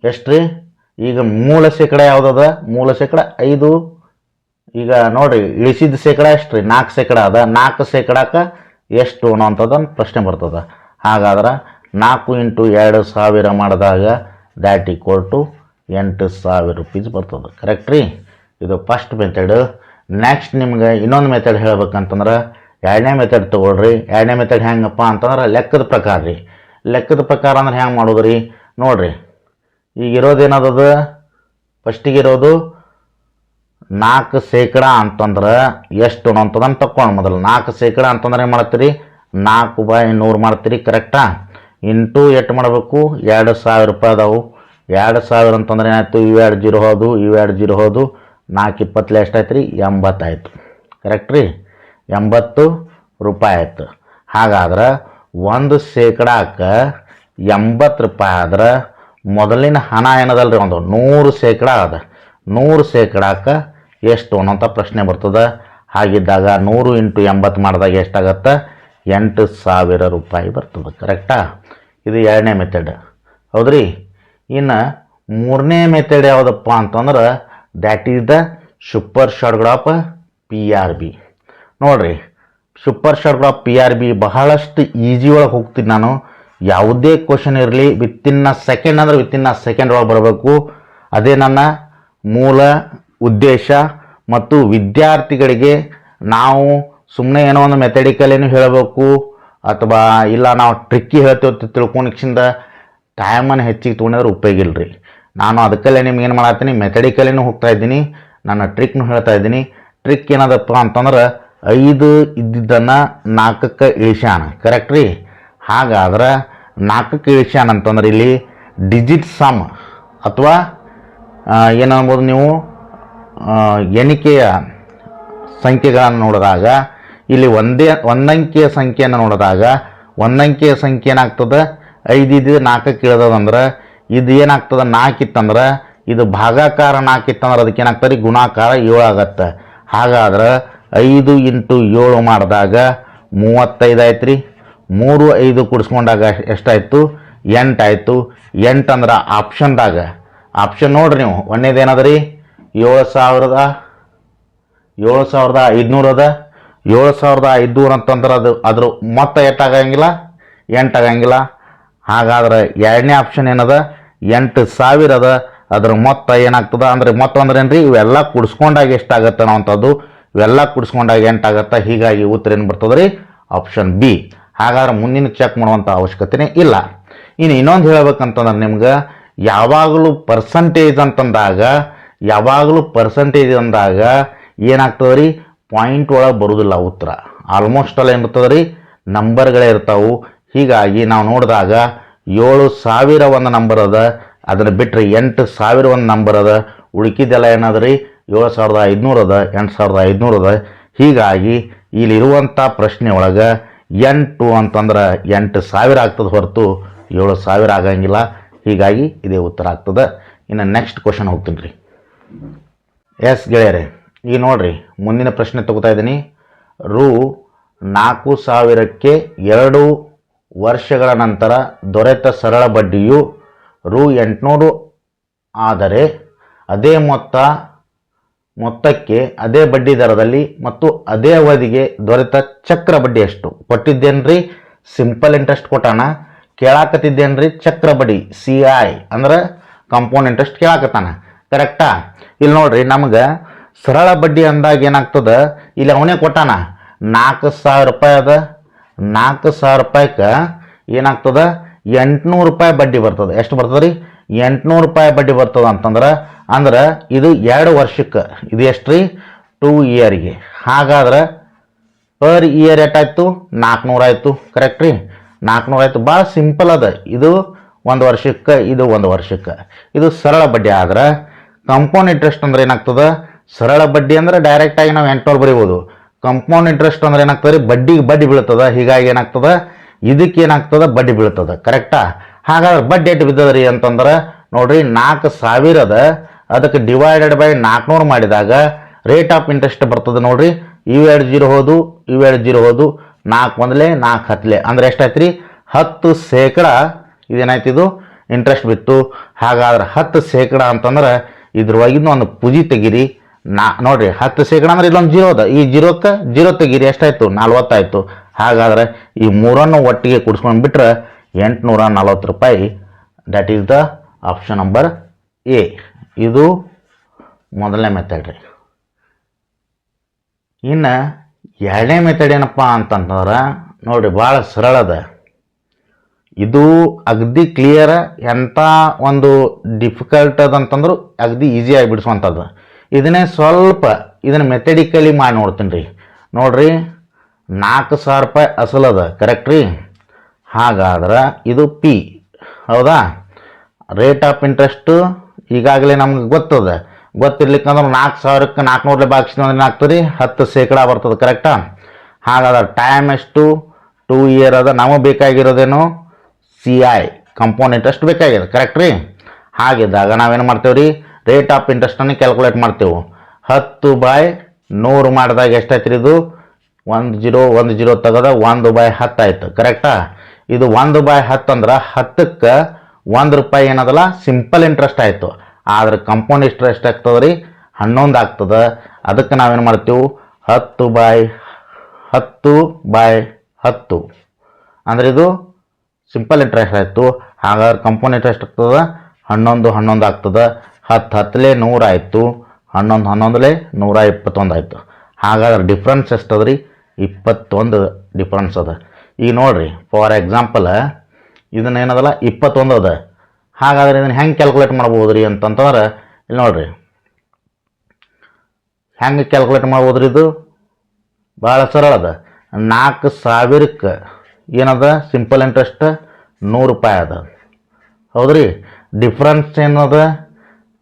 ಎಷ್ಟು ರೀ? ಈಗ ಮೂಲ ಶೇಕಡ ಯಾವುದದ? ಮೂಲ ಶೇಕಡ 5. ಈಗ ನೋಡ್ರಿ ಇಳಿಸಿದ ಶೇಕಡ ಎಷ್ಟು ರೀ? 4% ಅದ. 4%ಕ್ಕೆ ಎಷ್ಟು ಅನ್ನೋಂಥದ್ದನ್ನು ಪ್ರಶ್ನೆ ಬರ್ತದೆ. ಹಾಗಾದ್ರೆ 4 × 2,000 ಮಾಡಿದಾಗ ದ್ಯಾಟ್ ಈಕ್ವಲ್ ಟು 8,000 ರೂಪೀಸ್ ಬರ್ತದೆ. ಕರೆಕ್ಟ್ ರೀ? ಇದು ಫಸ್ಟ್ ಮೆಥಡ್. ನೆಕ್ಸ್ಟ್ ನಿಮ್ಗೆ ಇನ್ನೊಂದು ಮೆಥಡ್ ಹೇಳ್ಬೇಕಂತಂದ್ರೆ ಎರಡನೇ ಮೆಥಡ್ ತೊಗೊಳ್ರಿ. ಎರಡನೇ ಮೆಥಡ್ ಹೆಂಗಪ್ಪ ಅಂತಂದ್ರೆ ಲೆಕ್ಕದ ಪ್ರಕಾರ ರೀ. ಲೆಕ್ಕದ ಪ್ರಕಾರ ಅಂದ್ರೆ ಹೆಂಗೆ ಮಾಡೋದು ರೀ? ನೋಡ್ರಿ, ಈಗ ಇರೋದೇನದ? ಫಸ್ಟಿಗೆ ಇರೋದು 4% ಅಂತಂದ್ರೆ ಎಷ್ಟು ಅಂತದನ್ನು ತಕ್ಕೊಂಡು ಮೊದಲು 4% ಅಂತಂದ್ರೆ ಏನು ಮಾಡ್ತೀರಿ? 4/100 ಮಾಡ್ತೀರಿ. ಕರೆಕ್ಟಾ? ಇಂಟು ಎಷ್ಟು ಮಾಡಬೇಕು? 2,000 ರೂಪಾಯಿ ಅದಾವು. 2,000 ಅಂತಂದ್ರೆ ಏನಾಯ್ತು? ಇವು 2 0 ಹೋದು, ಇವು 2 0 ಹೋದು. 4 20 ಎಷ್ಟಾಯ್ತು ರೀ? 80 ಆಯಿತು. ಕರೆಕ್ಟ್ ರೀ? 80 ರೂಪಾಯಿ ಆಯಿತು. ಹಾಗಾದ್ರೆ 1%ಕ್ಕೆ 80 ರೂಪಾಯಿ ಆದ್ರೆ ಮೊದಲಿನ ಹಣ ಏನದಲ್ರಿ? ಒಂದು 100% ಅದ. 100%ಕ್ಕೆ ಎಷ್ಟು ಅನ್ನೋಂಥ ಪ್ರಶ್ನೆ ಬರ್ತದೆ. ಹಾಗಿದ್ದಾಗ 100 × 80 ಮಾಡಿದಾಗ ಎಷ್ಟಾಗತ್ತೆ? 8,000 ರೂಪಾಯಿ ಬರ್ತದೆ. ಕರೆಕ್ಟಾ? ಇದು ಎರಡನೇ ಮೆಥಡ್. ಹೌದ್ರಿ? ಇನ್ನು ಮೂರನೇ ಮೆಥಡ್ ಯಾವುದಪ್ಪ ಅಂತಂದ್ರೆ that is the super short graph PRB. ನೋಡ್ರಿ, ಸೂಪರ್ ಶಾರ್ಟ್ ಗ್ರಾಫ್ PRB ಬಹಳಷ್ಟು ಈಜಿ ಒಳಗೆ ಹೋಗ್ತೀನಿ ನಾನು. ಯಾವುದೇ ಕ್ವಶನ್ ಇರಲಿ ವಿತಿನ್ ಸೆಕೆಂಡ್ ಅಂದ್ರೆ ವಿತಿನ್ ಸೆಕೆಂಡ್ ಒಳಗೆ ಬರಬೇಕು. ಅದೇ ನನ್ನ ಮೂಲ ಉದ್ದೇಶ. ಮತ್ತು ವಿದ್ಯಾರ್ಥಿಗಳಿಗೆ ನಾವು ಸುಮ್ಮನೆ ಏನೋ ಒಂದು ಮೆಥಡಿಕಲೇನು ಹೇಳಬೇಕು ಅಥವಾ ಇಲ್ಲ ನಾವು ಟ್ರಿಕ್ಕಿ ಹೇಳ್ತೇವೆ ತಿಳ್ಕೊಂಡಿಕ್ಷಿಂದ ಟೈಮನ್ನು ಹೆಚ್ಚಿಗೆ ತೊಗೊಂಡ್ರೆ ಉಪಯೋಗ ಇಲ್ಲರಿ. ನಾನು ಅದಕ್ಕಲ್ಲೇ ನಿಮ್ಗೆ ಏನು ಮಾಡತ್ತೀನಿ? ಮೆಥಡಿಕಲೇನು ಹೋಗ್ತಾ ಇದ್ದೀನಿ, ನನ್ನ ಟ್ರಿಕ್ನು ಹೇಳ್ತಾ ಇದ್ದೀನಿ. ಟ್ರಿಕ್ ಏನದಪ್ಪ ಅಂತಂದ್ರೆ 5 ಇದ್ದಿದ್ದನ್ನು 4ಕ್ಕೆ ಇಳಿಸ್ಯಾನ. ಕರೆಕ್ಟ್ ರೀ? ಹಾಗಾದ್ರೆ 4ಕ್ಕೆ ಇಳಿಸ್ಯಾನ ಅಂತಂದ್ರೆ ಇಲ್ಲಿ ಡಿಜಿಟ್ ಸಮ್ ಅಥವಾ ಏನನ್ಬೋದು ನೀವು ಎಣಿಕೆಯ ಸಂಖ್ಯೆಗಳನ್ನು ನೋಡಿದಾಗ ಇಲ್ಲಿ ಒಂದಂಕಿಯ ಸಂಖ್ಯೆಯನ್ನು ನೋಡಿದಾಗ ಒಂದಂಕಿಯ ಸಂಖ್ಯೆ ಏನಾಗ್ತದೆ? 5 ಇದ್ದು 4ಕ್ಕೆ ಇಳಿದಂದ್ರೆ ಇದು ಏನಾಗ್ತದೆ? 4 ಇತ್ತಂದ್ರೆ ಇದು ಭಾಗಾಕಾರ 4 ಇತ್ತಂದ್ರೆ ಅದಕ್ಕೆ ಏನಾಗ್ತದೆ? ಗುಣಾಕಾರ 7 ಆಗತ್ತೆ. ಹಾಗಾದ್ರೆ 5 × 7 ಮಾಡಿದಾಗ 35 ಆಯ್ತು ರೀ. 3 5 ಕೂಡಿಸ್ಕೊಂಡಾಗ ಎಷ್ಟಾಯಿತು? 8 ಆಯಿತು. 8 ಅಂದ್ರೆ ಆಪ್ಷನ್ದಾಗ ಆಪ್ಷನ್ ನೋಡ್ರಿ ನೀವು. ಒಂದೇದೇನದ ರೀ? 7,500 ಅದ. 7,500 ಅಂತಂದ್ರೆ ಅದ್ರ ಮೊತ್ತ ಎಷ್ಟಾಗಂಗಿಲ್ಲ? 8 ಆಗಂಗಿಲ್ಲ. ಹಾಗಾದ್ರೆ ಎರಡನೇ ಆಪ್ಷನ್ ಏನದ? 8,000 ಅದ. ಅದ್ರ ಮೊತ್ತ ಏನಾಗ್ತದೆ? ಅಂದರೆ ಮೊತ್ತ ಅಂದ್ರೆ ಏನು ರೀ? ಇವೆಲ್ಲ ಕೂಡಿಸ್ಕೊಂಡಾಗ ಎಷ್ಟಾಗತ್ತೆ ಅನ್ನೋವಂಥದ್ದು. ಇವೆಲ್ಲ ಕೂಡಿಸ್ಕೊಂಡಾಗ 8 ಆಗತ್ತೆ. ಹೀಗಾಗಿ ಉತ್ತರ ಏನು ಬರ್ತದೆ ರೀ? Option B. ಹಾಗಾದ್ರೆ ಮುಂದಿನ ಚೆಕ್ ಮಾಡುವಂಥ ಅವಶ್ಯಕತೆನೇ ಇಲ್ಲ. ಇನ್ನು ಇನ್ನೊಂದು ಹೇಳ್ಬೇಕಂತಂದ್ರೆ ನಿಮ್ಗೆ ಯಾವಾಗಲೂ ಪರ್ಸಂಟೇಜ್ ಅಂದಾಗ ಏನಾಗ್ತದೆ ರೀ? ಪಾಯಿಂಟ್ ಒಳಗೆ ಬರೋದಿಲ್ಲ ಉತ್ತರ. ಆಲ್ಮೋಸ್ಟ್ ಎಲ್ಲ ಏನಿರ್ತದೆ ರೀ? ನಂಬರ್ಗಳೇ ಇರ್ತಾವೆ. ಹೀಗಾಗಿ ನಾವು ನೋಡಿದಾಗ 7,000 ಒಂದು ನಂಬರ್ ಅದ, ಅದನ್ನು ಬಿಟ್ಟರೆ 8,000 ಒಂದು ನಂಬರ್ ಅದ. ಉಳಿಕಿದ್ದೆಲ್ಲ ಏನದ ರೀ? 7,500 ಅದ, 8,500 ಅದ. ಹೀಗಾಗಿ ಇಲ್ಲಿರುವಂಥ ಪ್ರಶ್ನೆ ಒಳಗೆ 8 ಅಂತಂದ್ರೆ 8,000 ಆಗ್ತದೆ ಹೊರತು 7,000 ಆಗಂಗಿಲ್ಲ. ಹೀಗಾಗಿ ಇದೇ ಉತ್ತರ ಆಗ್ತದೆ. ಇನ್ನು ನೆಕ್ಸ್ಟ್ ಕ್ವಶನ್ ಹೋಗ್ತೀನಿ ರೀ. ಎಸ್ ಗೆಳೆಯರೆ, ಈಗ ನೋಡ್ರಿ ಮುಂದಿನ ಪ್ರಶ್ನೆ ತಗೋತಾ ಇದ್ದೀನಿ. ರೂ 4,000ಕ್ಕೆ 2 ವರ್ಷಗಳ ನಂತರ ದೊರೆತ ಸರಳ ಬಡ್ಡಿಯು ರೂ 800 ಆದರೆ ಅದೇ ಮೊತ್ತಕ್ಕೆ ಅದೇ ಬಡ್ಡಿ ದರದಲ್ಲಿ ಮತ್ತು ಅದೇ ಅವಧಿಗೆ ದೊರೆತ ಚಕ್ರ ಬಡ್ಡಿ ಎಷ್ಟು? ಕೊಟ್ಟಿದ್ದೇನ್ರಿ ಸಿಂಪಲ್ ಇಂಟ್ರೆಸ್ಟ್ ಕೊಟ್ಟಾನ, ಕೇಳಾಕತ್ತಿದ್ದೇನ್ರಿ ಚಕ್ರ ಬಡ್ಡಿ CI ಅಂದ್ರೆ ಕಾಂಪೌಂಡ್ ಇಂಟ್ರೆಸ್ಟ್ ಕೇಳಾಕತ್ತಾನ. ಕರೆಕ್ಟಾ? ಇಲ್ಲಿ ನೋಡ್ರಿ ನಮ್ಗೆ ಸರಳ ಬಡ್ಡಿ ಅಂದಾಗ ಏನಾಗ್ತದೆ? ಇಲ್ಲಿ ಅವನೇ ಕೊಟ್ಟಾನ 4,000 ರೂಪಾಯಿ ಅದ. 4,000 ರೂಪಾಯಿಗೆ ಏನಾಗ್ತದೆ? 800 ರೂಪಾಯಿ ಬಡ್ಡಿ ಬರ್ತದೆ. ಎಷ್ಟು ಬರ್ತದೆ ರೀ? 800 ರೂಪಾಯಿ ಬಡ್ಡಿ ಬರ್ತದೆ ಅಂದ್ರೆ ಇದು 2 ವರ್ಷಕ್ಕೆ. ಇದು ಎಷ್ಟು ರೀ? 2 ಇಯರ್ಗೆ. ಹಾಗಾದ್ರೆ ಪರ್ ಇಯರ್ ಎಷ್ಟಾಯ್ತು? 400 ಆಯಿತು. ಕರೆಕ್ಟ್ ರೀ? 400 ಆಯಿತು. ಭಾಳ ಸಿಂಪಲ್ ಅದ. ಇದು 1 ವರ್ಷಕ್ಕೆ, ಇದು 1 ವರ್ಷಕ್ಕೆ. ಇದು ಸರಳ ಬಡ್ಡಿ. ಆದ್ರೆ ಕಂಪೌಂಡ್ ಇಂಟ್ರೆಸ್ಟ್ ಅಂದ್ರೆ ಏನಾಗ್ತದೆ? ಸರಳ ಬಡ್ಡಿ ಅಂದ್ರೆ ಡೈರೆಕ್ಟಾಗಿ ನಾವು 800 ಬರೀಬೋದು. ಕಂಪೌಂಡ್ ಇಂಟ್ರೆಸ್ಟ್ ಅಂದ್ರೆ ಏನಾಗ್ತದೆ? ಬಡ್ಡಿಗೆ ಬಡ್ಡಿ ಬೀಳ್ತದೆ. ಹೀಗಾಗಿ ಏನಾಗ್ತದೆ? ಇದಕ್ಕೇನಾಗ್ತದೆ ಬಡ್ಡಿ ಬೀಳ್ತದೆ ಕರೆಕ್ಟಾ. ಹಾಗಾದ್ರೆ ಬಡ್ಡಿ ಎಷ್ಟು ಬಿದ್ದದ್ರಿ ಅಂತಂದ್ರೆ ನೋಡ್ರಿ 4,000 ಅದಕ್ಕೆ ಡಿವೈಡೆಡ್ ಬೈ 400 ಮಾಡಿದಾಗ ರೇಟ್ ಆಫ್ ಇಂಟ್ರೆಸ್ಟ್ ಬರ್ತದೆ ನೋಡ್ರಿ. ಇವು 2 0 ಹೋದು, ಇವು 2 0 ಹೋದು, 4 1 4 10 ಅಂದ್ರೆ ಎಷ್ಟಾಯ್ತು ರೀ 10% ಇದೇನಾಯ್ತು ಇದು ಇಂಟ್ರೆಸ್ಟ್ ಬಿತ್ತು. ಹಾಗಾದ್ರೆ 10% ಅಂತಂದ್ರೆ ಇದ್ರೊಳಗಿನ ಒಂದು ಪುಜಿ ತೆಗೀರಿ. ನೋಡ್ರಿ 10% ಅಂದ್ರೆ ಇಲ್ಲೊಂದು 0 ಅದ, ಈ 0 ತೆಗೀರಿ ಎಷ್ಟಾಯ್ತು 40 ಆಯ್ತು. ಹಾಗಾದ್ರೆ ಈ ಮೂರನ್ನು ಒಟ್ಟಿಗೆ ಕೂಡಿಸ್ಕೊಂಡು ಬಿಟ್ರೆ 840 ರೂಪಾಯಿ. That is the option number A. ಇದು ಮೊದಲನೇ ಮೆಥಡ್ ರೀ. ಇನ್ನು ಎರಡನೇ ಮೆಥಡ್ ಏನಪ್ಪ ಅಂತಂದ್ರೆ ನೋಡ್ರಿ ಭಾಳ ಸರಳ ಅದ ಇದು, ಅಗದಿ ಕ್ಲಿಯರ್. ಎಂಥ ಒಂದು ಡಿಫಿಕಲ್ಟ್ ಅದಂತಂದ್ರು ಅಗದಿ ಈಸಿಯಾಗಿ ಬಿಡಿಸುವಂಥದ್ದು. ಇದನ್ನೇ ಸ್ವಲ್ಪ ಇದನ್ನು ಮೆಥಡಿಕಲಿ ಮಾಡಿ ನೋಡ್ತೀನಿ ರೀ. ನೋಡ್ರಿ 4,000 ರೂಪಾಯಿ ಅಸಲದ ಕರೆಕ್ಟ್ ರೀ. ಹಾಗಾದ್ರೆ ಇದು ಪಿ ಹೌದಾ. ರೇಟ್ ಆಫ್ ಇಂಟ್ರೆಸ್ಟು ಈಗಾಗಲೇ ನಮ್ಗೆ ಗೊತ್ತಿರ್ಲಿಕ್ಕಂದ್ರೆ 4,000ಕ್ಕೆ 400 ಭಾಗಿಸಿದ್ರೆ ಏನಾಗ್ತದೆ ರೀ 10% ಬರ್ತದೆ ಕರೆಕ್ಟಾ. ಹಾಗಾದ್ರೆ ಟೈಮ್ ಎಷ್ಟು 2 ಇಯರ್ ಅದ. ನಮಗೆ ಬೇಕಾಗಿರೋದೇನು CI ಕಂಪೌಂಡ್ ಇಂಟ್ರೆಸ್ಟ್ ಬೇಕಾಗಿದೆ ಕರೆಕ್ಟ್ ರೀ. ಹಾಗಿದ್ದಾಗ ನಾವೇನು ಮಾಡ್ತೇವೆ ರೀ ರೇಟ್ ಆಫ್ ಇಂಟ್ರೆಸ್ಟನ್ನು ಕ್ಯಾಲ್ಕುಲೇಟ್ ಮಾಡ್ತೇವೆ. 10/100 ಮಾಡಿದಾಗ ಎಷ್ಟಾಯ್ತು ರೀ ಇದು 10 ತೆಗೆದ 1/10 ಆಯ್ತು ಕರೆಕ್ಟಾ. ಇದು 1/10 ಅಂದ್ರೆ 10ಕ್ಕೆ 1 ರೂಪಾಯಿ ಏನದಲ್ಲ ಸಿಂಪಲ್ ಇಂಟ್ರೆಸ್ಟ್ ಆಯಿತು. ಆದ್ರೆ ಕಂಪೌಂಡ್ ಇಂಟ್ರೆಸ್ಟ್ ಆಗ್ತದೆ ರೀ 11 ಆಗ್ತದೆ. ಅದಕ್ಕೆ ನಾವೇನು ಮಾಡ್ತೀವಿ 10/10/10 ಅಂದ್ರೆ ಇದು ಸಿಂಪಲ್ ಇಂಟ್ರೆಸ್ಟ್ ಆಯಿತು. ಹಾಗಾದ್ರೆ ಕಂಪೌಂಡ್ ಇಂಟ್ರೆಸ್ಟ್ ಆಗ್ತದೆ 11 ಆಗ್ತದೆ. 10 100 ಆಯಿತು, 11 121 ಆಯಿತು. ಹಾಗಾದ್ರೆ ಡಿಫ್ರೆನ್ಸ್ ಎಷ್ಟದ ರೀ 21 ಡಿಫ್ರೆನ್ಸ್ ಅದ. ಈಗ ನೋಡ್ರಿ ಫಾರ್ ಎಕ್ಸಾಂಪಲ್ ಇದನ್ನೇನದಲ್ಲ 21 ಅದ. ಹಾಗಾದ್ರೆ ಇದನ್ನು ಹೆಂಗೆ ಕ್ಯಾಲ್ಕುಲೇಟ್ ಮಾಡ್ಬೋದು ರೀ ಅಂತಂತಂದ್ರೆ ಇಲ್ಲಿ ನೋಡ್ರಿ ಹೆಂಗೆ ಕ್ಯಾಲ್ಕುಲೇಟ್ ಮಾಡ್ಬೋದು ರೀ. ಇದು ಭಾಳ ಸರಳ ಅದ. 4,000ಕ್ಕೆ ಏನದ ಸಿಂಪಲ್ ಇಂಟ್ರೆಸ್ಟ್ 100 ರೂಪಾಯಿ ಅದ ಹೌದ್ರಿ. ಡಿಫ್ರೆನ್ಸ್ ಏನದ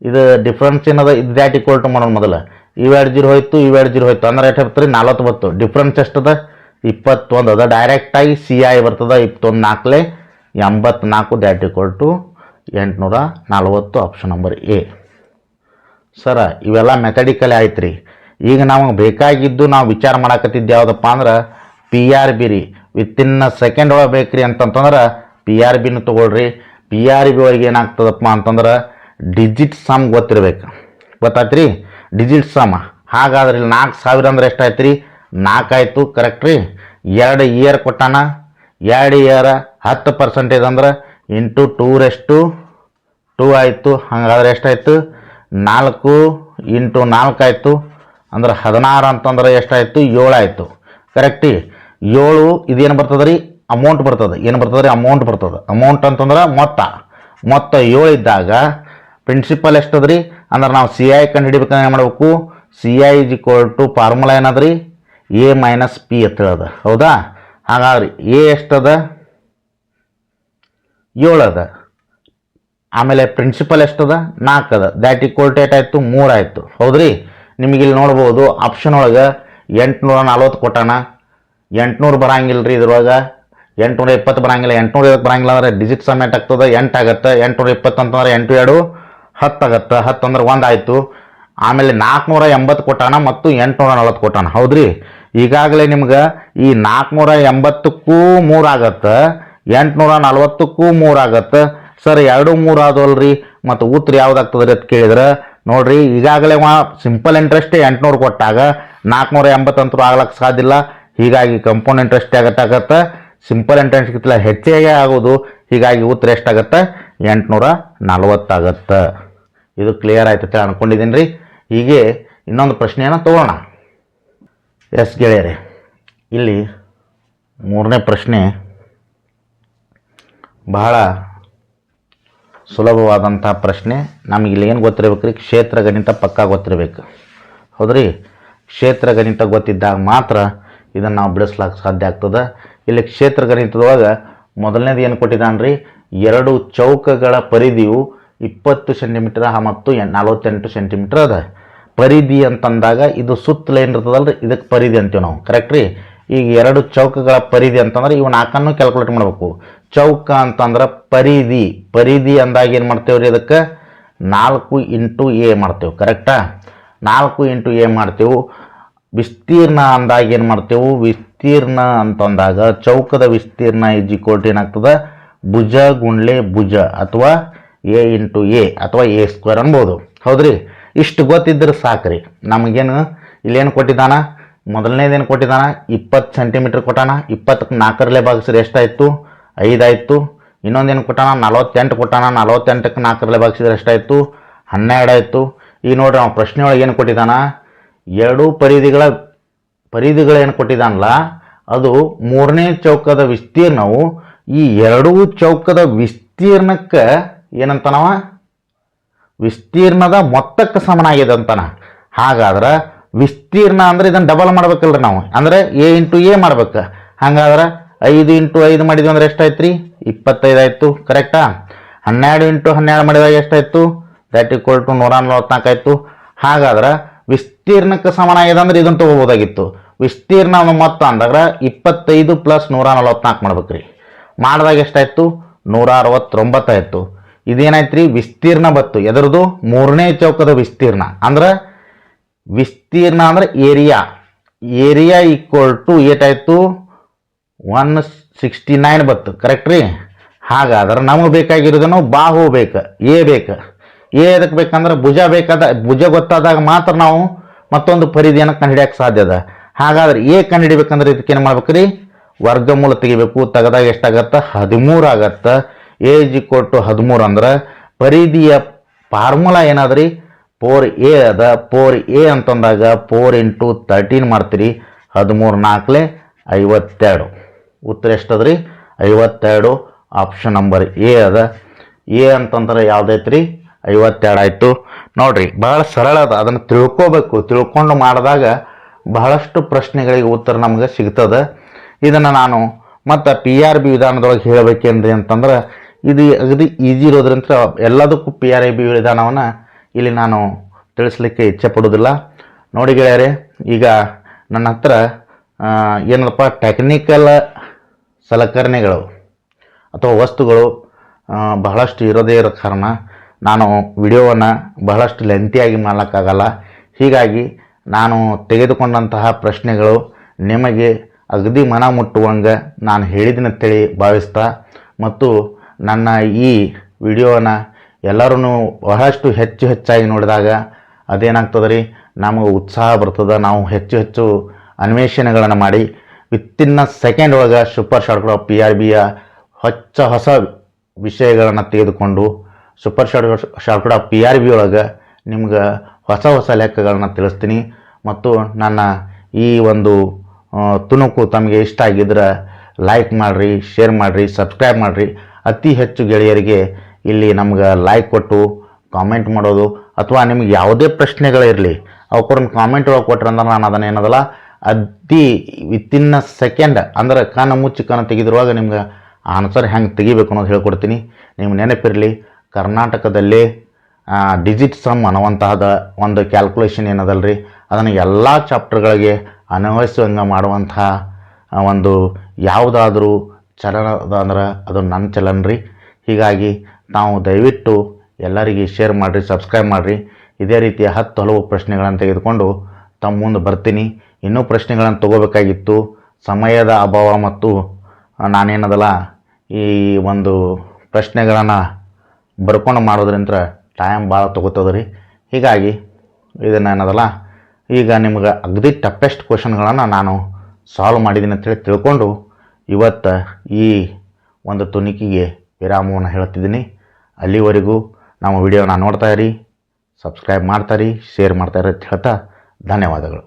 ಇದು ಡಿಫ್ರೆನ್ಸ್ ಏನದ ಇದು ದ್ಯಾಟ್ ಈಕ್ವಲ್ ಟು ಮಾಡೋಣ. ಮೊದಲು ಇವು 2 0 ಹೋಯ್ತು, ಇವು 2 0 ಹೋಯ್ತು ಅಂದ್ರೆ ಎಷ್ಟು ಬರ್ತದೆ 40 ಬತ್ತು. ಡಿಫ್ರೆನ್ಸ್ ಎಷ್ಟದ 21 ಅದ. ಡೈರೆಕ್ಟಾಗಿ CI ಬರ್ತದೆ 21 4 84 that equal to 840 option number A. ಸರ ಇವೆಲ್ಲ ಮೆಥಡಿಕಲಿ ಆಯ್ತು ರೀ. ಈಗ ನಮಗೆ ಬೇಕಾಗಿದ್ದು ನಾವು ವಿಚಾರ ಮಾಡಕತ್ತಿದ್ದು ಯಾವುದಪ್ಪ ಅಂದ್ರೆ PRB ರೀ. ವಿತಿನ್ ಸೆಕೆಂಡ್ ಒಳಗೆ ಬೇಕ್ರಿ ಅಂತಂತಂದ್ರೆ PRBನೂ ತೊಗೊಳ್ರಿ. PRB ಒಳಗೆ ಏನಾಗ್ತದಪ್ಪ ಅಂತಂದ್ರೆ ಡಿಜಿಟ್ ಸಮ್ ಗೊತ್ತಿರ್ಬೇಕು. ಗೊತ್ತಾಯ್ತು ರೀ ಡಿಜಿಟ್ ಸಮ್. ಹಾಗಾದ್ರೆ ಇಲ್ಲಿ 4,000 ಅಂದ್ರೆ ಎಷ್ಟಾಯ್ತು ರೀ 4 ಆಯಿತು ಕರೆಕ್ಟ್ ರೀ. 2 ಇಯರ್ ಕೊಟ್ಟಾನ, 2 ಇಯರ್ 10% ಅಂದ್ರೆ ಇಂಟು 2/2 ಆಯಿತು. ಹಾಗಾದ್ರೆ ಎಷ್ಟಾಯಿತು 4 ಇಂಟು 4 ಆಯಿತು ಅಂದ್ರೆ 16 ಅಂತಂದ್ರೆ ಎಷ್ಟಾಯಿತು 7 ಆಯಿತು ಕರೆಕ್ಟಿ. 7 ಇದೇನು ಬರ್ತದೆ ರೀ ಅಮೌಂಟ್ ಬರ್ತದೆ. ಏನು ಬರ್ತದೆ ರೀ ಅಮೌಂಟ್ ಬರ್ತದೆ. ಅಮೌಂಟ್ ಅಂತಂದ್ರೆ ಮೊತ್ತ 7 ಇದ್ದಾಗ ಪ್ರಿನ್ಸಿಪಲ್ ಎಷ್ಟದ ರೀ ಅಂದ್ರೆ ನಾವು CI ಕಂಡು ಹಿಡಿಬೇಕಂದ್ರೆ ಏನು ಮಾಡಬೇಕು CI is equal to formula ಏನದ ರೀ A ಮೈನಸ್ P ಅಂತ ಹೇಳೋದು ಹೌದಾ. ಹಾಗಾದ್ರೆ A ಎಷ್ಟದ 7 ಅದ. ಆಮೇಲೆ ಪ್ರಿನ್ಸಿಪಲ್ ಎಷ್ಟದ 4 ಅದ. ದ್ಯಾಟ್ ಈಕ್ವಲ್ ಟು ಏಟಾಯಿತು 3 ಆಯಿತು ಹೌದ್ರಿ. ನಿಮಗೆ ಇಲ್ಲಿ ನೋಡ್ಬೋದು ಆಪ್ಷನ್ ಒಳಗೆ 840 ಕೊಟ್ಟಾನ. 800 ಬರಂಗಿಲ್ಲ ರೀ ಇದ್ರೊಳಗೆ. 820 ಬರಂಗಿಲ್ಲ. 820 ಬರಂಗಿಲ್ಲ ಅಂದ್ರೆ ಡಿಜಿಟ್ ಸಮ್ ಆಗ್ತದೆ 8 ಆಗುತ್ತೆ. 820 ಅಂತಂದ್ರೆ 8 2 10 ಆಗುತ್ತೆ. 10 ಅಂದ್ರೆ 1 ಆಯಿತು. ಆಮೇಲೆ 480 ಕೊಟ್ಟಾನ ಮತ್ತು 840 ಕೊಟ್ಟಾನ ಹೌದ್ರಿ. ಈಗಾಗಲೇ ನಿಮ್ಗೆ ಈ 480ಕ್ಕೂ 3 ಆಗತ್ತೆ, 840ಕ್ಕೂ 3 ಆಗತ್ತೆ. ಸರ್ 2 3 ಆದವಲ್ರಿ ಮತ್ತು ಉತ್ತರ ಯಾವ್ದಾಗ್ತದೆ ರೀ ಅಂತ ಕೇಳಿದ್ರೆ ನೋಡ್ರಿ ಈಗಾಗಲೇ ಸಿಂಪಲ್ ಇಂಟ್ರೆಸ್ಟ್ 800 ಕೊಟ್ಟಾಗ 480 ಅಂತೂ ಆಗ್ಲಕ್ಕೆ ಸಾಧ್ಯ ಇಲ್ಲ. ಹೀಗಾಗಿ ಕಂಪೌಂಡ್ ಇಂಟ್ರೆಸ್ಟ್ ಆಗತ್ತೆ ಸಿಂಪಲ್ ಇಂಟ್ರೆಸ್ಟ್ಗಿಂತ ಹೆಚ್ಚಿಗೆ ಆಗೋದು. ಹೀಗಾಗಿ ಉತ್ತರ ಎಷ್ಟಾಗತ್ತೆ 840 ಆಗತ್ತೆ. ಇದು ಕ್ಲಿಯರ್ ಆಯ್ತು ಅಂತ ಅನ್ಕೊಂಡಿದ್ದೀನಿ ರೀ. ಹೀಗೆ ಇನ್ನೊಂದು ಪ್ರಶ್ನೆಯನ್ನು ತಗೋಣ. ಎಸ್ ಗೆಳೆಯರೆ, ಇಲ್ಲಿ 3ನೇ ಪ್ರಶ್ನೆ ಬಹಳ ಸುಲಭವಾದಂಥ ಪ್ರಶ್ನೆ. ನಮಗೆ ಇಲ್ಲಿ ಏನು ಗೊತ್ತಿರಬೇಕು ರೀ ಕ್ಷೇತ್ರ ಗಣಿತ ಪಕ್ಕಾ ಗೊತ್ತಿರಬೇಕು ಹೌದ್ರಿ. ಕ್ಷೇತ್ರ ಗಣಿತ ಗೊತ್ತಿದ್ದಾಗ ಮಾತ್ರ ಇದನ್ನು ನಾವು ಬಿಡಿಸ್ಲಾಕ ಸಾಧ್ಯ ಆಗ್ತದೆ. ಇಲ್ಲಿ ಕ್ಷೇತ್ರ ಗಣಿತದೊಳಗೆ ಮೊದಲನೇದು ಏನು ಕೊಟ್ಟಿದ್ದಾನೆ ರೀ 2 ಚೌಕಗಳ ಪರಿಧಿಯು 20 ಸೆಂಟಿಮೀಟರ್ ಮತ್ತು 48 ಸೆಂಟಿಮೀಟರ್ ಅದ. ಪರಿಧಿ ಅಂತಂದಾಗ ಇದು ಸುತ್ತಲೇನು ಇರ್ತದಲ್ರಿ ಇದಕ್ಕೆ ಪರಿಧಿ ಅಂತೀವಿ ನಾವು ಕರೆಕ್ಟ್ ರೀ. ಈಗ 2 ಚೌಕಗಳ ಪರಿಧಿ ಅಂತಂದ್ರೆ ಇವು 4 ಕ್ಯಾಲ್ಕುಲೇಟ್ ಮಾಡಬೇಕು. ಚೌಕ ಅಂತಂದ್ರೆ ಪರಿಧಿ ಅಂದಾಗ ಏನು ಮಾಡ್ತೇವೆ ರೀ, ಅದಕ್ಕೆ 4 ಇಂಟು ಎ ಮಾಡ್ತೇವೆ. ಕರೆಕ್ಟಾ? 4 ಇಂಟು ಎ ಮಾಡ್ತೇವೆ. ವಿಸ್ತೀರ್ಣ ಅಂದಾಗ ಏನು ಮಾಡ್ತೇವೆ, ವಿಸ್ತೀರ್ಣ ಅಂತಂದಾಗ ಚೌಕದ ವಿಸ್ತೀರ್ಣ ಏನಾಗ್ತದೆ, ಭುಜ ಗುಂಡ್ಲೆ ಭುಜ ಅಥವಾ ಎ ಇಂಟು ಎ ಅಥವಾ ಎ ಸ್ಕ್ವೇರ್ ಅನ್ಬೋದು. ಹೌದ್ರಿ? ಇಷ್ಟು ಗೊತ್ತಿದ್ರೆ ಸಾಕ್ರಿ. ನಮಗೇನು ಇಲ್ಲೇನು ಕೊಟ್ಟಿದ್ದಾನ, ಮೊದಲನೇದೇನು ಕೊಟ್ಟಿದ್ದಾನ, 20 ಸೆಂಟಿಮೀಟ್ರ್ ಕೊಟ್ಟಾನ. 20ಕ್ಕೆ 4 ಭಾಗಿಸಿದ್ರೆ ಎಷ್ಟಾಯಿತು, 5 ಆಯಿತು. ಇನ್ನೊಂದೇನು ಕೊಟ್ಟಾನ, 48 ಕೊಟ್ಟಾನ. 48ಕ್ಕೆ 4 ಭಾಗಿಸಿದ್ರೆ ಎಷ್ಟಾಯಿತು, 12 ಆಯಿತು. ಈಗ ನೋಡ್ರಿ, ನಾವು ಪ್ರಶ್ನೆ ಒಳಗೆ ಏನು ಕೊಟ್ಟಿದ್ದಾನ, 2 ಪರಿಧಿಗಳೇನು ಕೊಟ್ಟಿದ್ದಾನಲ್ಲ, ಅದು 3ನೇ ಚೌಕದ ವಿಸ್ತೀರ್ಣವು ಈ 2 ಚೌಕದ ವಿಸ್ತೀರ್ಣಕ್ಕೆ ಏನಂತಾನವ, ವಿಸ್ತೀರ್ಣದ ಮೊತ್ತಕ್ಕೆ ಸಮನಾಗಿದೆ ಅಂತಾನ. ಹಾಗಾದ್ರೆ ವಿಸ್ತೀರ್ಣ ಅಂದರೆ ಇದನ್ನು ಡಬಲ್ ಮಾಡ್ಬೇಕಲ್ರಿ ನಾವು, ಅಂದರೆ ಎ ಇಂಟು ಎ ಮಾಡ್ಬೇಕು. ಹಾಗಾದ್ರೆ 5 ಇಂಟು 5 ಮಾಡಿದ್ವಿ ಅಂದ್ರೆ ಎಷ್ಟಾಯ್ತು ರೀ, 25 ಆಯಿತು. ಕರೆಕ್ಟಾ? 12 ಇಂಟು 12 ಮಾಡಿದಾಗ ಎಷ್ಟಾಯಿತು, ದ್ಯಾಟ್ ಈಕ್ವಲ್ ಟು 144 ಆಯಿತು. ಹಾಗಾದ್ರೆ ವಿಸ್ತೀರ್ಣಕ್ಕೆ ಸಮನಾಗಿದೆ ಅಂದ್ರೆ ಇದನ್ನು ತೊಗೋಬೋದಾಗಿತ್ತು. ವಿಸ್ತೀರ್ಣ ಮೊತ್ತ ಅಂದಾಗ 25 ಪ್ಲಸ್ 144 ಮಾಡ್ಬೇಕು ರೀ. ಮಾಡಿದಾಗ ಎಷ್ಟಾಯಿತು, 169 ಆಯಿತು. ಇದೇನಾಯ್ತು ರೀ, ವಿಸ್ತೀರ್ಣ ಬತ್ತು. ಎದರದು, 3ನೇ ಚೌಕದ ವಿಸ್ತೀರ್ಣ. ಅಂದ್ರೆ ವಿಸ್ತೀರ್ಣ ಅಂದ್ರೆ ಏರಿಯಾ ಈಕ್ವಲ್ ಟು ಏಟಾಯಿತು, 169 ಬತ್ತು. ಕರೆಕ್ಟ್ ರೀ? ಹಾಗಾದ್ರೆ ನಮಗೆ ಬೇಕಾಗಿರೋದನ್ನು ಬಾಹು ಬೇಕು, ಎ ಬೇಕು. ಎ ಎದಕ್ಕೆ ಬೇಕಂದ್ರೆ ಭುಜ ಗೊತ್ತಾದಾಗ ಮಾತ್ರ ನಾವು ಮತ್ತೊಂದು ಪರಿಧಿಯನ್ನು ಕಂಡುಹಿಡಿಯಕ್ಕೆ ಸಾಧ್ಯ ಅದ. ಹಾಗಾದ್ರೆ ಎ ಕಂಡುಹಿಡಿಬೇಕಂದ್ರೆ ಇದಕ್ಕೇನು ಮಾಡ್ಬೇಕು ರೀ, ವರ್ಗಮೂಲ ತೆಗಿಬೇಕು. ತೆಗೆದಾಗ ಎಷ್ಟಾಗತ್ತೆ, 13 ಆಗತ್ತೆ. ಎ ಇಸ್ ಈಕ್ವಲ್ ಟು 13 ಅಂದ್ರೆ ಪರಿಧಿಯ ಫಾರ್ಮುಲಾ ಏನಾದ್ರಿ, 4a ಅದ. 4a ಅಂತಂದಾಗ 4 ಇಂಟು 13 ಮಾಡ್ತೀರಿ. 13 4 52. ಉತ್ತರ ಎಷ್ಟದ್ರಿ, 52. ಆಪ್ಷನ್ ನಂಬರ್ ಎ ಅದ. ಎ ಅಂತಂದ್ರೆ ಯಾವ್ದೈತ್ರಿ, 52 ಆಯಿತು. ನೋಡ್ರಿ, ಬಹಳ ಸರಳ ಅದ. ಅದನ್ನು ತಿಳ್ಕೋಬೇಕು. ತಿಳ್ಕೊಂಡು ಮಾಡಿದಾಗ ಬಹಳಷ್ಟು ಪ್ರಶ್ನೆಗಳಿಗೆ ಉತ್ತರ ನಮ್ಗೆ ಸಿಗ್ತದೆ. ಇದನ್ನು ನಾನು ಮತ್ತು PRB ವಿಧಾನದೊಳಗೆ ಹೇಳಬೇಕೇನ್ರಿ ಅಂತಂದ್ರೆ, ಇದು ಅಗದಿ ಈಜಿ ಇರೋದ್ರಿಂದ ಎಲ್ಲದಕ್ಕೂ PRB ವಿಧಾನವನ್ನು ಇಲ್ಲಿ ನಾನು ತಿಳಿಸ್ಲಿಕ್ಕೆ ಇಚ್ಛೆ ಪಡೋದಿಲ್ಲ. ನೋಡಿ ಗೆಳೆಯರೆ, ಈಗ ನನ್ನ ಹತ್ರ ಏನಪ್ಪ ಟೆಕ್ನಿಕಲ್ ಸಲಕರಣೆಗಳು ಅಥವಾ ವಸ್ತುಗಳು ಬಹಳಷ್ಟು ಇರೋದೇ ಇರೋ ಕಾರಣ ನಾನು ವಿಡಿಯೋವನ್ನು ಬಹಳಷ್ಟು ಲೆಂತಿಯಾಗಿ ಮಾಡಲಿಕ್ಕಾಗಲ್ಲ. ಹೀಗಾಗಿ ನಾನು ತೆಗೆದುಕೊಂಡಂತಹ ಪ್ರಶ್ನೆಗಳು ನಿಮಗೆ ಅಗದಿ ಮನ ಮುಟ್ಟುವಂಗೆ ನಾನು ಹೇಳಿದಿನಂತೇಳಿ ಭಾವಿಸ್ತಾ, ಮತ್ತು ನನ್ನ ಈ ವಿಡಿಯೋವನ್ನು ಎಲ್ಲರೂ ಬಹಳಷ್ಟು ಹೆಚ್ಚಾಗಿ ನೋಡಿದಾಗ ಅದೇನಾಗ್ತದೆ ರೀ, ನಮಗೆ ಉತ್ಸಾಹ ಬರ್ತದೆ. ನಾವು ಹೆಚ್ಚು ಅನ್ವೇಷಣೆಗಳನ್ನು ಮಾಡಿ ವಿತ್ತಿನ್ ಸೆಕೆಂಡ್ ಒಳಗೆ ಸೂಪರ್ ಶಾರ್ಟ್ಕಟ್ PRBಯ ಹೊಸ ವಿಷಯಗಳನ್ನು ತೆಗೆದುಕೊಂಡು ಸೂಪರ್ ಶಾರ್ಟ್ಕಟ್ PRB ಒಳಗೆ ನಿಮ್ಗೆ ಹೊಸ ಲೆಕ್ಕಗಳನ್ನ ತಿಳಿಸ್ತೀನಿ. ಮತ್ತು ನನ್ನ ಈ ಒಂದು ತುಣುಕು ತಮಗೆ ಇಷ್ಟ ಆಗಿದ್ರೆ ಲೈಕ್ ಮಾಡಿರಿ, ಶೇರ್ ಮಾಡಿರಿ, ಸಬ್ಸ್ಕ್ರೈಬ್ ಮಾಡಿರಿ. ಅತಿ ಹೆಚ್ಚು ಗೆಳೆಯರಿಗೆ ಇಲ್ಲಿ ನಮ್ಗೆ ಲೈಕ್ ಕೊಟ್ಟು ಕಾಮೆಂಟ್ ಮಾಡೋದು, ಅಥವಾ ನಿಮ್ಗೆ ಯಾವುದೇ ಪ್ರಶ್ನೆಗಳಿರಲಿ ಅವಕ್ಕೊಂದು ಕಾಮೆಂಟ್ ಒಳಗೆ ಕೊಟ್ರೆ ಅಂದ್ರೆ ನಾನು ಅದನ್ನು ಏನದಲ್ಲ ವಿತ್ತಿನ್ ಸೆಕೆಂಡ್ ಅಂದ್ರೆ ಕಣ್ಣು ತೆಗೆದಿರುವಾಗ ನಿಮ್ಗೆ ಆನ್ಸರ್ ಹೆಂಗೆ ತೆಗಿಬೇಕು ಅನ್ನೋದು ಹೇಳ್ಕೊಡ್ತೀನಿ. ನೀವು ನೆನಪಿರಲಿ, ಕರ್ನಾಟಕದಲ್ಲಿ ಡಿಜಿಟ್ ಸಮ್ ಅನ್ನುವಂತಹದ ಒಂದು ಕ್ಯಾಲ್ಕುಲೇಷನ್ ಏನದಲ್ರಿ, ಅದನ್ನು ಎಲ್ಲ ಚಾಪ್ಟರ್ಗಳಿಗೆ ಅನ್ವಯಿಸುವಂಗೆ ಮಾಡುವಂತಹ ಒಂದು ಯಾವುದಾದ್ರೂ ಚಲನ ಅಂದ್ರೆ ಅದು ನನ್ನ ಚಲನ ರೀ. ಹೀಗಾಗಿ ನಾವು ದಯವಿಟ್ಟು ಎಲ್ಲರಿಗೆ ಶೇರ್ ಮಾಡಿರಿ, ಸಬ್ಸ್ಕ್ರೈಬ್ ಮಾಡಿರಿ. ಇದೇ ರೀತಿಯ 10 ಹಲವು ಪ್ರಶ್ನೆಗಳನ್ನು ತೆಗೆದುಕೊಂಡು ತಮ್ಮ ಮುಂದೆ ಬರ್ತೀನಿ. ಇನ್ನೂ ಪ್ರಶ್ನೆಗಳನ್ನು ತೊಗೋಬೇಕಾಗಿತ್ತು, ಸಮಯದ ಅಭಾವ ಮತ್ತು ನಾನೇನದಲ್ಲ ಈ ಒಂದು ಪ್ರಶ್ನೆಗಳನ್ನು ಬರ್ಕೊಂಡು ಮಾಡೋದ್ರಿಂದ ಟೈಮ್ ಭಾಳ ತೊಗೋತದ ರೀ. ಹೀಗಾಗಿ ಇದನ್ನು ಏನದಲ್ಲ ಈಗ ನಿಮ್ಗೆ ಅಗದಿ ಟಫೆಸ್ಟ್ ಕ್ವಶನ್ಗಳನ್ನು ನಾನು ಸಾಲ್ವ್ ಮಾಡಿದ್ದೀನಿ ಅಂತೇಳಿ ತಿಳ್ಕೊಂಡು ಇವತ್ತು ಈ ಒಂದು ತುಣಿಕೆಗೆ ವಿರಾಮವನ್ನು ಹೇಳ್ತಿದ್ದೀನಿ. ಅಲ್ಲಿವರೆಗೂ ನಮ್ಮ ವಿಡಿಯೋನ ನೋಡ್ತಾಯಿರಿ, ಸಬ್ಸ್ಕ್ರೈಬ್ ಮಾಡ್ತಾಯಿರಿ, ಶೇರ್ ಮಾಡ್ತಾಯಿರಿ ಅಂತ ಹೇಳ್ತಾ ಧನ್ಯವಾದಗಳು.